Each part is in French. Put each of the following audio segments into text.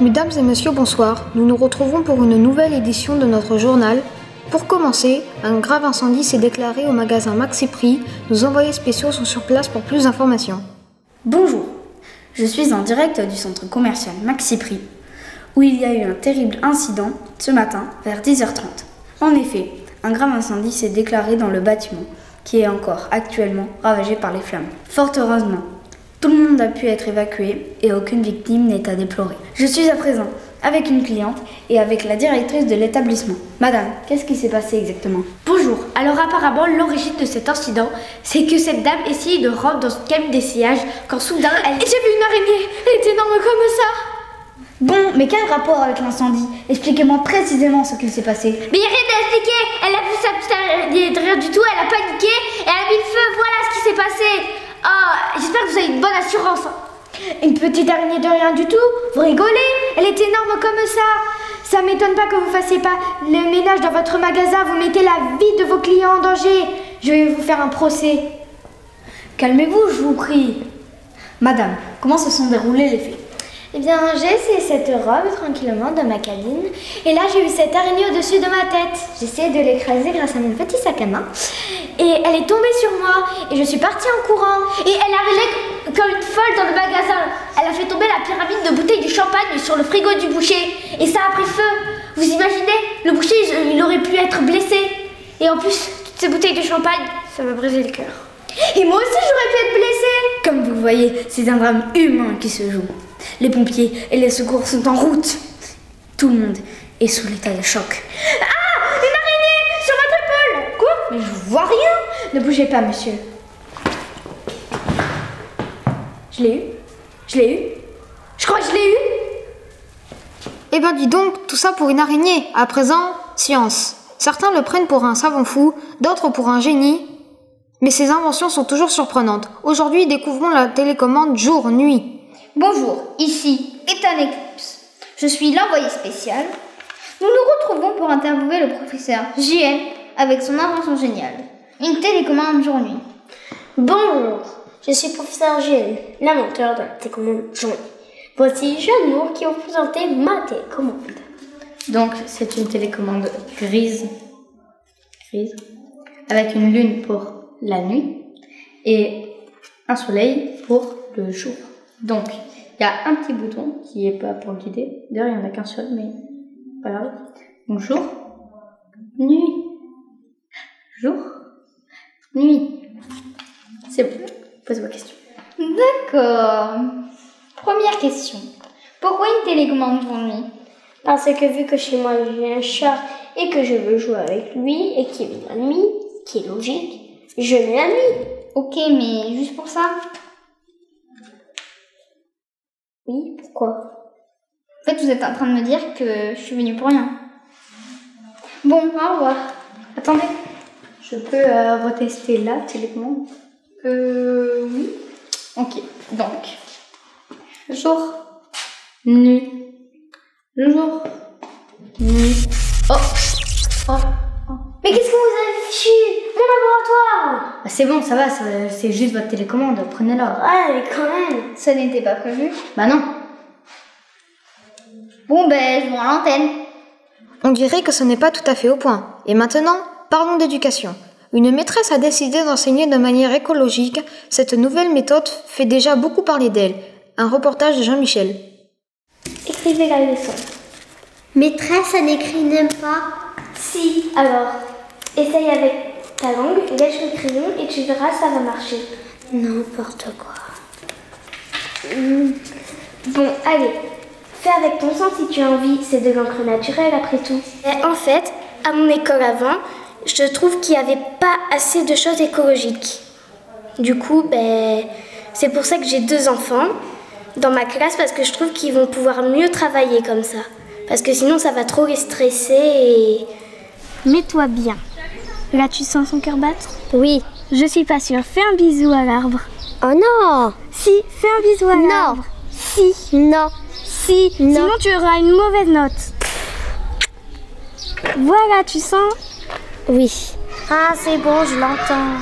Mesdames et messieurs, bonsoir. Nous nous retrouvons pour une nouvelle édition de notre journal. Pour commencer, un grave incendie s'est déclaré au magasin Maxi Prix. Nos envoyés spéciaux sont sur place pour plus d'informations. Bonjour, je suis en direct du centre commercial Maxi Prix, où il y a eu un terrible incident ce matin vers 10h30. En effet, un grave incendie s'est déclaré dans le bâtiment, qui est encore actuellement ravagé par les flammes. Fort heureusement, tout le monde a pu être évacué et aucune victime n'est à déplorer. Je suis à présent avec une cliente et avec la directrice de l'établissement. Madame, qu'est-ce qui s'est passé exactement? Bonjour, alors apparemment l'origine de cet incident, c'est que cette dame essayait de rentrer dans une cabine d'essayage quand soudain elle... J'ai vu une araignée, elle était énorme comme ça. Bon, mais quel rapport avec l'incendie? Expliquez-moi précisément ce qu'il s'est passé. Mais il n'y a rien à expliquer, elle a vu sa petite araignée de rien du tout, elle a paniqué et elle a mis le feu, voilà ce qui s'est passé. Oh, j'espère que vous avez une bonne assurance. Une petite araignée de rien du tout? Vous rigolez? Elle est énorme comme ça. Ça m'étonne pas que vous fassiez pas le ménage dans votre magasin. Vous mettez la vie de vos clients en danger. Je vais vous faire un procès. Calmez-vous, je vous prie. Madame, comment se sont déroulés les faits? Eh bien, j'ai essayé cette robe tranquillement dans ma cabine. Et là, j'ai eu cette araignée au-dessus de ma tête. J'ai essayé de l'écraser grâce à mon petit sac à main. Et elle est tombée sur moi. Et je suis partie en courant. Et elle arrivait comme une folle dans le magasin. Elle a fait tomber la pyramide de bouteilles de champagne sur le frigo du boucher. Et ça a pris feu. Vous imaginez? Le boucher, il aurait pu être blessé. Et en plus, toutes ces bouteilles de champagne, ça m'a brisé le cœur. Et moi aussi, j'aurais pu être blessée. Comme vous voyez, c'est un drame humain qui se joue. Les pompiers et les secours sont en route. Tout le monde est sous l'état de choc. Ah! Une araignée sur votre épaule! Quoi? Mais je vois rien! Ne bougez pas, monsieur. Je l'ai eu? Je l'ai eu? Je crois que je l'ai eu? Eh ben dis donc, tout ça pour une araignée. À présent, science. Certains le prennent pour un savant fou, d'autres pour un génie. Mais ces inventions sont toujours surprenantes. Aujourd'hui, découvrons la télécommande jour-nuit. Bonjour, ici Ethan Eclipse. Je suis l'envoyé spécial. Nous nous retrouvons pour interviewer le professeur JM avec son invention géniale, une télécommande jour-nuit. Bonjour, je suis professeur JM, l'inventeur de la télécommande jour-nuit. Voici Jeanne Moore qui va vous présenter ma télécommande. Donc, c'est une télécommande grise, avec une lune pour la nuit et un soleil pour le jour. Donc, il y a un petit bouton qui est pas pour le guider. D'ailleurs, il n'y en a qu'un seul, mais pas grave. Donc, jour, nuit, jour, nuit. C'est bon, pose vos questions. D'accord. Première question. Pourquoi une télécommande jour-nuit? Parce que vu que chez moi j'ai un chat et que je veux jouer avec lui et qu'il est la nuit, ce qui est logique, je mets la nuit. Ok, mais juste pour ça? Oui, pourquoi? En fait, vous êtes en train de me dire que je suis venue pour rien. Bon, au revoir. Attendez, je peux retester la télécommande? Oui. Ok, donc, jour, nuit, jour, nuit. Oh. Mais qu'est-ce que vous avez fichu? Mon laboratoire! C'est bon, ça va, c'est juste votre télécommande, prenez-la. Ah, mais quand même! Ça n'était pas prévu. Bah non. Bon, ben, je vais à l'antenne. On dirait que ce n'est pas tout à fait au point. Et maintenant, parlons d'éducation. Une maîtresse a décidé d'enseigner de manière écologique. Cette nouvelle méthode fait déjà beaucoup parler d'elle. Un reportage de Jean-Michel. Écrivez la leçon. Maîtresse, ça n'écrit n'aime pas. Si, alors, essaye avec ta langue, lèche le crayon et tu verras, ça va marcher. N'importe quoi. Bon, allez, fais avec ton sang si tu as envie, c'est de l'encre naturelle après tout. Et en fait, à mon école avant, je trouve qu'il n'y avait pas assez de choses écologiques. Du coup, c'est pour ça que j'ai 2 enfants dans ma classe parce que je trouve qu'ils vont pouvoir mieux travailler comme ça. Parce que sinon, ça va trop les stresser et... Mets-toi bien. Là, tu sens son cœur battre? Oui. Je suis pas sûre. Fais un bisou à l'arbre. Oh non! Si, fais un bisou à l'arbre. Si. Non. Si. Non. Sinon, tu auras une mauvaise note. Voilà, tu sens? Oui. Ah, c'est bon, je l'entends.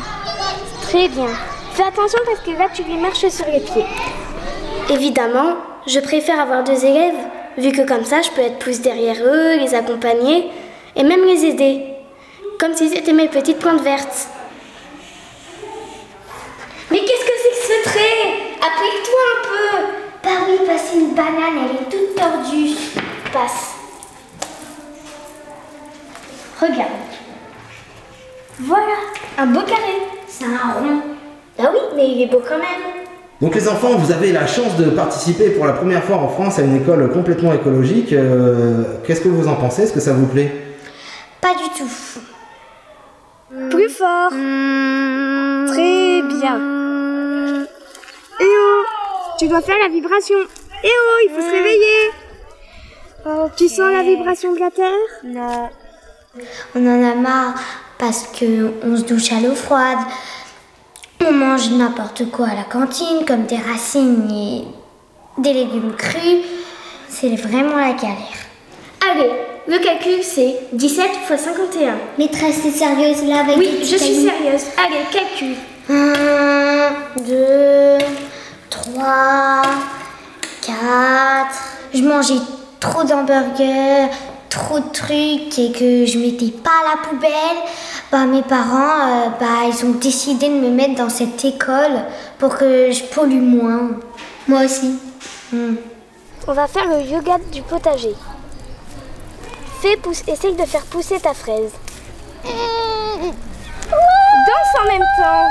Très bien. Fais attention parce que là, tu lui marches sur les pieds. Évidemment, je préfère avoir 2 élèves vu que comme ça, je peux être plus derrière eux, les accompagner et même les aider. Comme si c'était mes petites plantes vertes. Mais qu'est-ce que c'est que ce trait? Applique-toi un peu. Bah oui, passer une banane, elle est toute tordue. Passe. Regarde. Voilà, un beau carré. C'est un rond. Ah oui, mais il est beau quand même. Donc les enfants, vous avez la chance de participer pour la première fois en France à une école complètement écologique. Qu'est-ce que vous en pensez? Est-ce que ça vous plaît? Pas du tout. Plus fort. Très bien. Eh oh, tu dois faire la vibration. Eh oh, il faut se réveiller. Okay. Tu sens la vibration de la terre? Non. On en a marre parce qu'on se douche à l'eau froide. On mange n'importe quoi à la cantine, comme des racines et des légumes crus. C'est vraiment la galère. Allez, le calcul c'est 17 x 51. Maîtresse, t'es sérieuse là avec Oui, les je suis cailloux? sérieuse. Allez, calcul. 1, 2, 3, 4. Je mangeais trop d'hamburgers, trop de trucs et que je mettais pas à la poubelle. Bah, mes parents, ils ont décidé de me mettre dans cette école pour que je pollue moins. Moi aussi. On va faire le yoga du potager. Essaye de faire pousser ta fraise. Danse en même temps.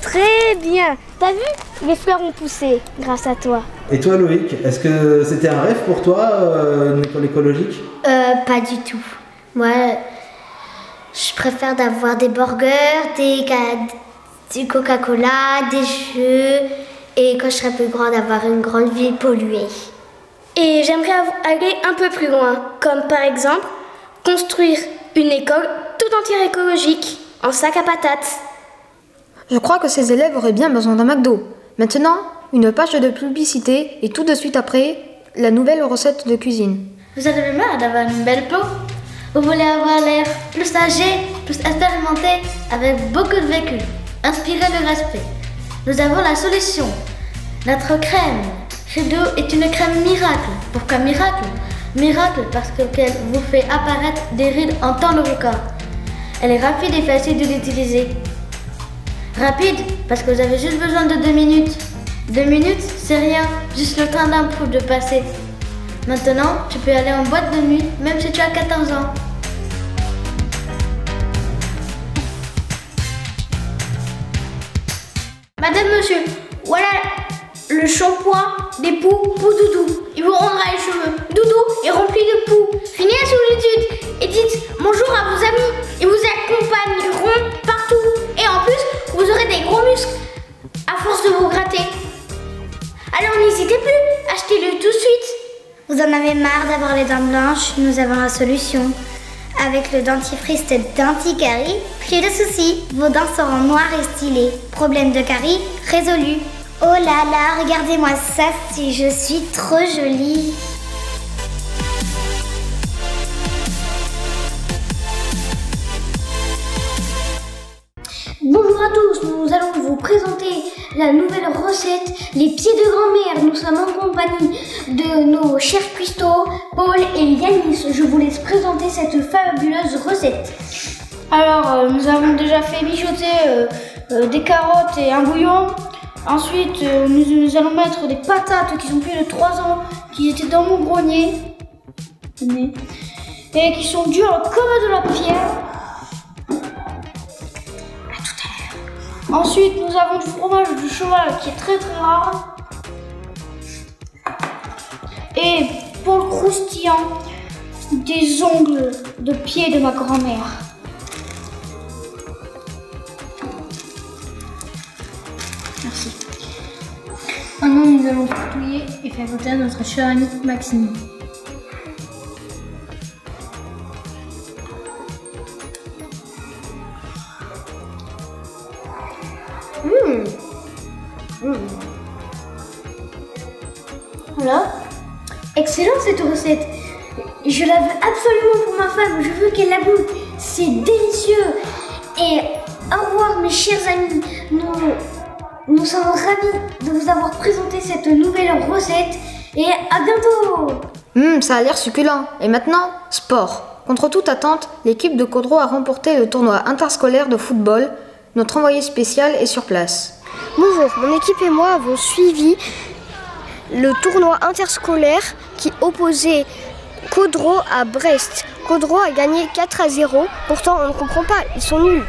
Très bien. T'as vu? Les fleurs ont poussé grâce à toi. Et toi Loïc, est-ce que c'était un rêve pour toi, une école écologique? Pas du tout. Moi, je préfère d'avoir des burgers, du Coca-Cola, des jeux, et quand je serai plus grande, avoir une grande ville polluée. Et j'aimerais aller un peu plus loin, comme par exemple construire une école tout entière écologique, en sac à patates. Je crois que ces élèves auraient bien besoin d'un McDo. Maintenant, une page de publicité et tout de suite après, la nouvelle recette de cuisine. Vous avez marre d'avoir une belle peau? Vous voulez avoir l'air plus âgé, plus expérimenté, avec beaucoup de vécu. Inspirez le respect. Nous avons la solution. Notre crème Fredo est une crème miracle. Pourquoi miracle? Miracle parce qu'elle vous fait apparaître des rides en temps de record. Elle est rapide et facile de l'utiliser. Rapide parce que vous avez juste besoin de 2 minutes. 2 minutes, c'est rien, juste le temps d'un pouls de passer. Maintenant, tu peux aller en boîte de nuit, même si tu as 14 ans. Madame, monsieur, voilà le shampoing des poux pour Doudou. Il vous rendra les cheveux. Doudou est rempli de poux. Fini la solitude et dites bonjour à vos amis. Ils vous accompagneront partout. Et en plus, vous aurez des gros muscles à force de vous gratter. Alors n'hésitez plus, achetez-le tout de suite. Vous en avez marre d'avoir les dents blanches? Nous avons la solution. Avec le dentifrice Denticarie, plus de soucis, vos dents seront noires et stylées. Problème de carie résolu. Oh là là, regardez-moi ça, si je suis trop jolie. Bonjour à tous, nous allons vous présenter la nouvelle recette, les pieds de grand-mère. Nous sommes en compagnie de nos chers cuistots, Paul et Yanis. Je vous laisse présenter cette fabuleuse recette. Alors, nous avons déjà fait mijoter des carottes et un bouillon. Ensuite, nous allons mettre des patates qui sont plus de 3 ans, qui étaient dans mon grenier, et qui sont dures comme de la pierre. Ensuite, nous avons du fromage de cheval qui est très très rare. Et pour le croustillant, des ongles de pied de ma grand-mère. Merci. Maintenant, nous allons fouiller et faire goûter à notre cher ami Maxime. Voilà. Excellente cette recette. Je la veux absolument pour ma femme. Je veux qu'elle la goûte. C'est délicieux. Et au revoir mes chers amis. nous sommes ravis de vous avoir présenté cette nouvelle recette et à bientôt. Ça a l'air succulent. Et maintenant, sport. Contre toute attente, l'équipe de Caudreau a remporté le tournoi interscolaire de football. Notre envoyé spécial est sur place. Bonjour, mon équipe et moi avons suivi le tournoi interscolaire qui opposait Caudreau à Brest. Caudreau a gagné 4-0, pourtant on ne comprend pas, ils sont nuls.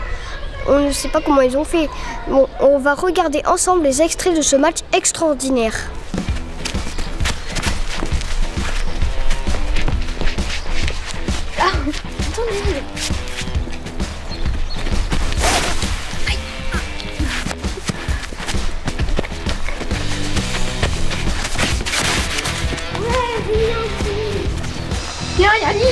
On ne sait pas comment ils ont fait. Bon, on va regarder ensemble les extraits de ce match extraordinaire. Ah, attendez. Viens, Yanis.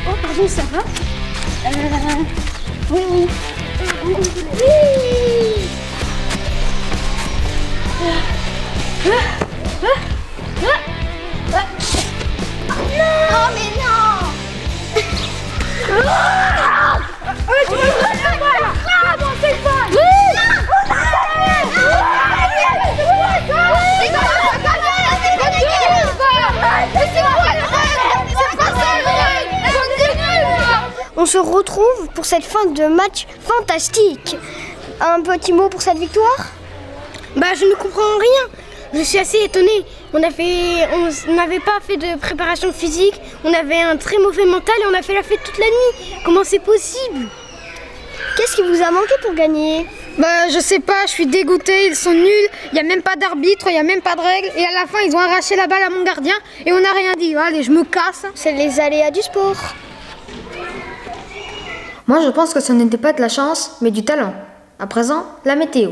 Oh, pardon, ça va? Oui. Oui. Non, mais non. Tu me prends la balle. Ah, bon, c'est pas. On se retrouve pour cette fin de match fantastique. Un petit mot pour cette victoire? Je ne comprends rien. Je suis assez étonnée. On n'avait pas fait de préparation physique, on avait un très mauvais mental et on a fait la fête toute la nuit. Comment c'est possible? Qu'est-ce qui vous a manqué pour gagner? Je sais pas, je suis dégoûtée, ils sont nuls, il n'y a même pas d'arbitre, il n'y a même pas de règles. Et à la fin, ils ont arraché la balle à mon gardien et on n'a rien dit. Allez, je me casse. C'est les aléas du sport. Moi, je pense que ce n'était pas de la chance, mais du talent. À présent, la météo.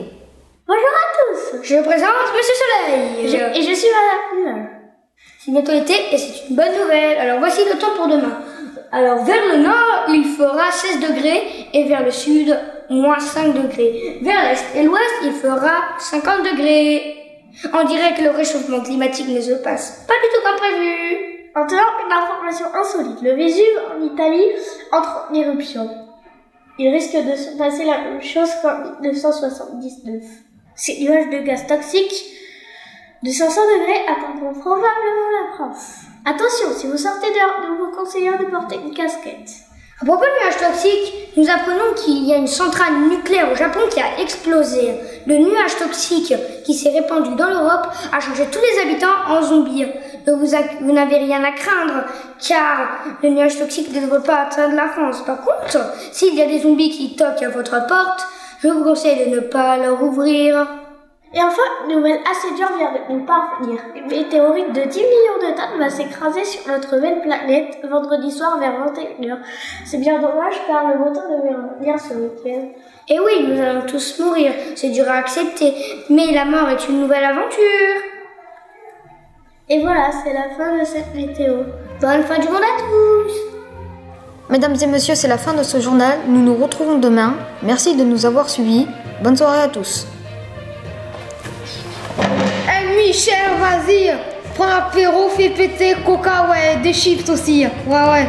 Bonjour à tous, je vous présente Monsieur Soleil. Et je suis Madame Nuage. C'est bientôt l'été et c'est une bonne nouvelle. Alors voici le temps pour demain. Alors vers le nord, il fera 16 degrés et vers le sud, moins 5 degrés. Vers l'est et l'ouest, il fera 50 degrés. On dirait que le réchauffement climatique ne se passe pas du tout comme prévu. Maintenant, une information insolite. Le Vésuve en Italie entre en éruption. Il risque de se passer la même chose qu'en 1979. Ces nuages de gaz toxiques de 500 degrés atteindront probablement la France. Attention, si vous sortez dehors, nous vous conseillons de porter une casquette. À propos de nuages toxiques, nous apprenons qu'il y a une centrale nucléaire au Japon qui a explosé. Le nuage toxique qui s'est répandu dans l'Europe a changé tous les habitants en zombies. Donc vous n'avez rien à craindre, car le nuage toxique ne devrait pas atteindre la France. Par contre, s'il y a des zombies qui toquent à votre porte, je vous conseille de ne pas leur ouvrir. Et enfin, une nouvelle assez dure vient de nous parvenir. Une météorite de 10 millions de tonnes va s'écraser sur notre belle planète vendredi soir vers 21h. C'est bien dommage car le beau temps devait revenir ce week-end. Et oui, nous allons tous mourir, c'est dur à accepter, mais la mort est une nouvelle aventure. Et voilà, c'est la fin de cette météo. Bonne fin du monde à tous! Mesdames et messieurs, c'est la fin de ce journal. Nous nous retrouvons demain. Merci de nous avoir suivis. Bonne soirée à tous. Michel, vas-y, prends l'apéro, fais péter, coca, ouais, des chips aussi. Ouais.